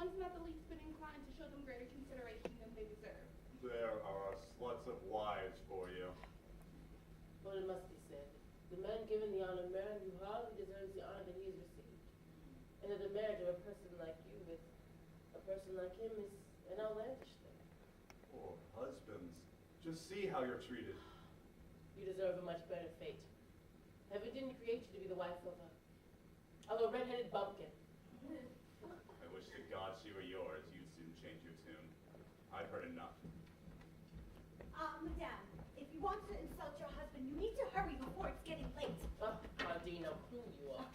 one's not the least bit inclined to show them greater consideration than they deserve. There are sluts of wives for you. Well, it must be said, the man given the honor marrying you hardly deserves the honor that he has received. And that the marriage of a person like you with a person like him is an outlandish thing. Poor husbands. Just see how you're treated. You deserve a much better fate. Heaven didn't create you to be the wife of a red-headed bumpkin. I wish to God she were yours. You'd soon change your tune. I've heard enough. Madame, if you want to insult your husband, you need to hurry before it's getting late. Oh, Claudine, how cruel you are.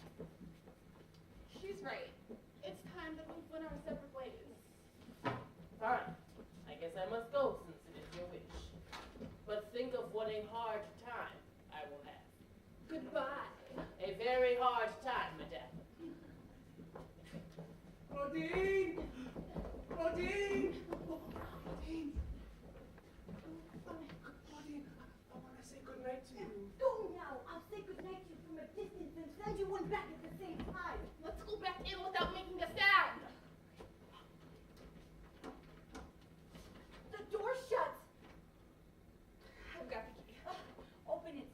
She's right. It's time that we went our separate ways. All right, I guess I must go since it is your wish. But think of what a hard time I will have. Goodbye. A very hard time, madame. Claudine! Claudine! Claudine! Claudine, I want to say goodnight to you. Go now. I'll say goodnight to you from a distance and send you one back at the same time. Let's go back in without making a sound. The door shuts. I've got the key. Open it.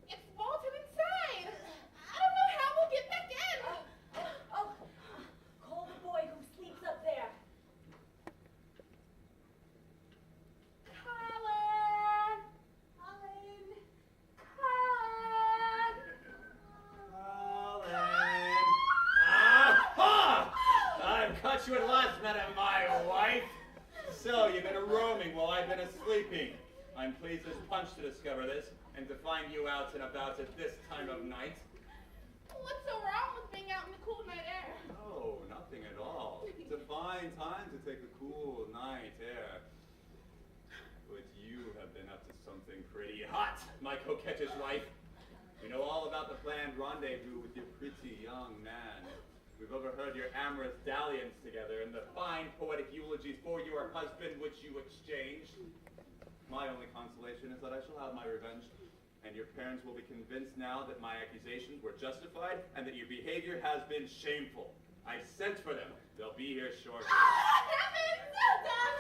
It's bolted inside. I don't know how we'll get back in. Call the boy who sleeps up there. Colin! Colin! Colin! Colin! Aha! I've caught you at last, Madam, my wife. So, you've been a-roaming while I've been a-sleeping. I'm pleased as punch to discover this, and to find you out and about at this time of night. What's so wrong with being out in the cool night air? Oh, nothing at all. It's a fine time to take the cool night air. But you have been up to something pretty hot, my coquettish wife. We know all about the planned rendezvous with your pretty young man. We've overheard your amorous dalliance together and the fine poetic eulogies for your husband which you exchanged. My only consolation is that I shall have my revenge, and your parents will be convinced now that my accusations were justified and that your behavior has been shameful. I've sent for them. They'll be here shortly.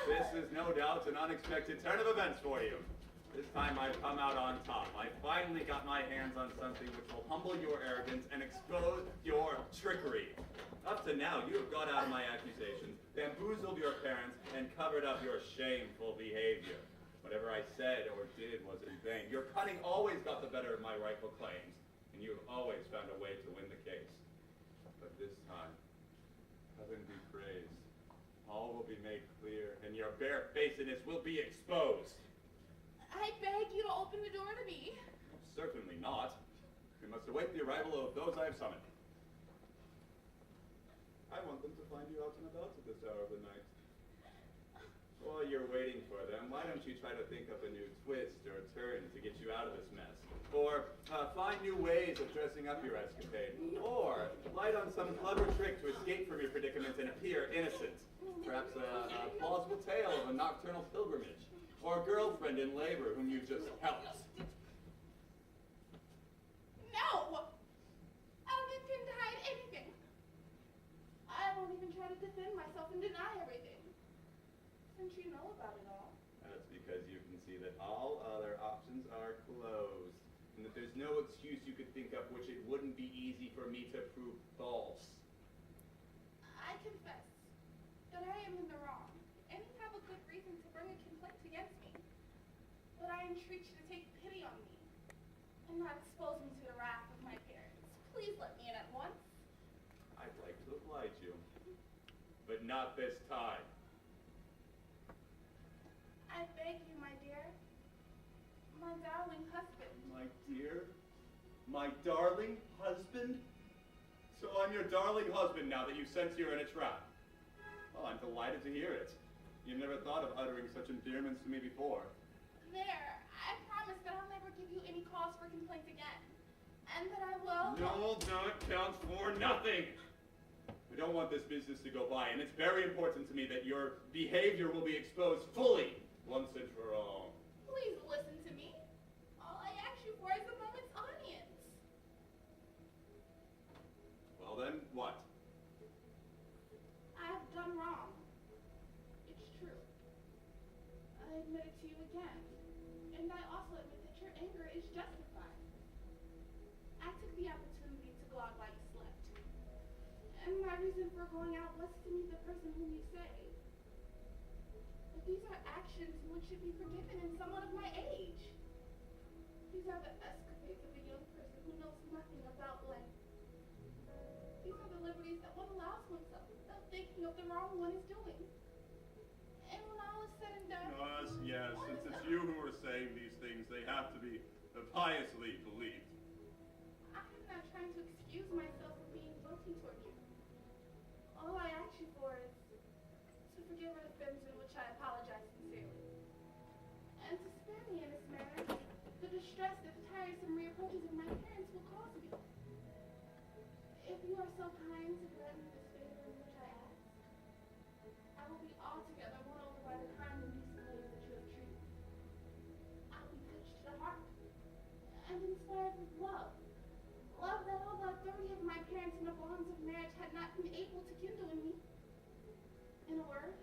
This is no doubt an unexpected turn of events for you. This time I've come out on top. I finally got my hands on something which will humble your arrogance and expose your trickery. Up to now, you have got out of my accusations, bamboozled your parents, and covered up your shameful behavior. Whatever I said or did was in vain. Your cunning always got the better of my rightful claims, and you have always found a way to win the case. But this time, heaven be praised, all will be made clear, and your barefacedness will be exposed. I beg you to open the door to me. Certainly not. We must await the arrival of those I have summoned. I want them to find you out and about at this hour of the night. While you're waiting for them, why don't you try to think up a new twist or turn to get you out of this mess? Or find new ways of dressing up your escapade. Or light on some clever trick to escape from your predicament and appear innocent. Perhaps a plausible tale of a nocturnal pilgrimage. Or a girlfriend in labor whom you just helped. No! I don't intend to hide anything. I won't even try to defend myself and deny everything. Since you know about it all. That's because you can see that all other options are closed. And that there's no excuse you could think of which it wouldn't be easy for me to prove false. I confess that I am in the wrong, and you have a good reason to bring a complaint against me. But I entreat you to take pity on me, and not expose me to the wrath of my parents. Please let me in at once. I'd like to oblige you, but not this time. I beg you, my dear, my darling husband. My dear, my darling husband? So I'm your darling husband now that you sense you're in a trap. Well, I'm delighted to hear it. You've never thought of uttering such endearments to me before. There, I promise that I'll never give you any cause for complaint again. And that I will... No, that counts for nothing. I don't want this business to go by, and it's very important to me that your behavior will be exposed fully, once and for all. Please listen to me. All I ask you for is a moment's audience. to you again. And I also admit that your anger is justified. I took the opportunity to go out while you slept. And my reason for going out was to meet the person whom you saved. But these are actions which should be forgiven in someone of my age. These are the escapades of a young person who knows nothing about life. These are the liberties that one allows oneself without thinking of the wrong one is doing. And when all is said and done... Yes, since it's you who are saying these things, they have to be piously believed. I am not trying to excuse myself for being guilty toward you. All I ask you for is to forgive an offense in which I apologize sincerely. And to spare me in this manner the distress that the tiresome reapproaches of my parents will cause me. If you are so kind to grant me this favor in which I ask, I will be altogether won over by the kind and decent ways that you have treated me. I will be touched to the heart and inspired with love. Love that all the authority of my parents and the bonds of marriage had not been able to kindle in me. In a word,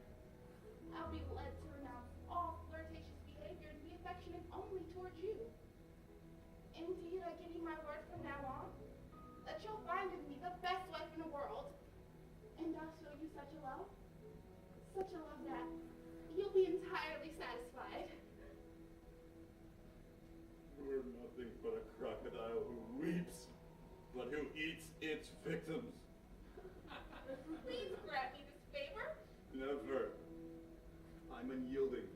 I'll be led to renounce all flirtatious behavior and be affectionate only towards you. Indeed, I give you my word from now on that you'll find in me the best wife in the world, and I'll show you such a love that you'll be entirely satisfied. We're nothing but a crocodile who weeps, but who eats its victims. Please grant me this favor. Never. I'm unyielding.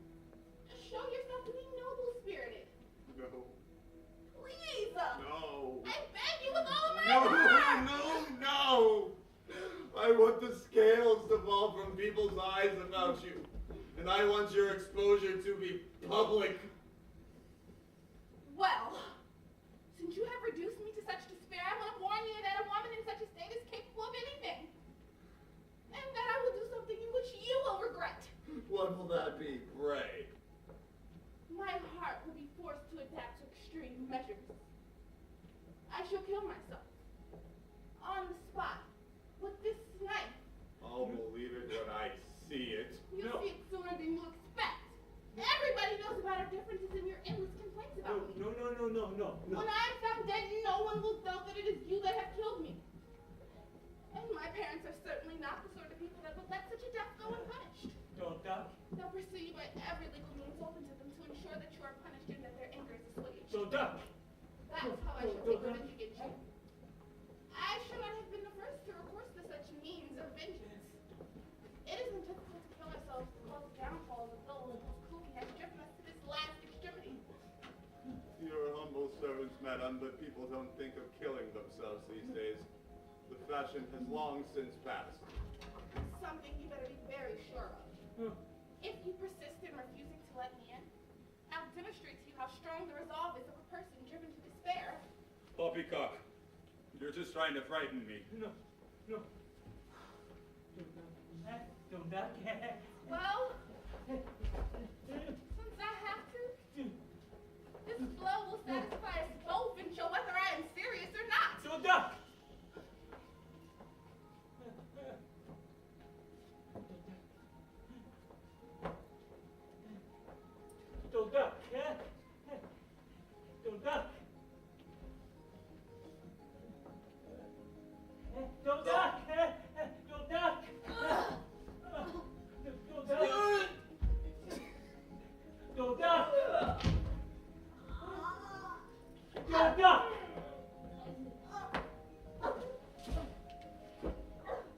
Show yourself to be noble-spirited. No. Please! No. I beg you with all of my heart! No! I want the scales to fall from people's eyes about you. And I want your exposure to be public. Well, since you have reduced me to such despair, I want to warn you that a woman in such a state is capable of anything. And that I will do something in which you will regret. What will that be, pray? My heart will be forced to adapt to extreme measures. I shall kill myself. On the spot. With this knife. I'll believe it when I see it. You'll see it sooner than you expect. Everybody knows about our differences and your endless complaints about me. No. When I am found dead, no one will doubt that it is you that have killed me. And my parents are certainly not the sort of people that would let such a death go unpunished. Don't duck. They'll pursue you by every legal means open to them to ensure that you are punished and that their anger is assuaged. Don't duck. That's how I shall take revenge against you. I should not have been the first to recourse to such means of vengeance. It isn't difficult to kill ourselves to cause the downfall of those whose cruelty has driven us to this last extremity. Your humble servants, madam, but people don't think of killing themselves these days. The fashion has long since passed. Something you better be very sure of. If you persist in refusing to let me in, I'll demonstrate to you how strong the resolve is of a person driven to despair. Peacock, you're just trying to frighten me. No. Don't duck. Well, since I have to, this blow will satisfy us both and show whether I am serious or not. Don't duck. Don't duck. Don't duck. Don't duck. Don't duck. Don't duck. Don't duck.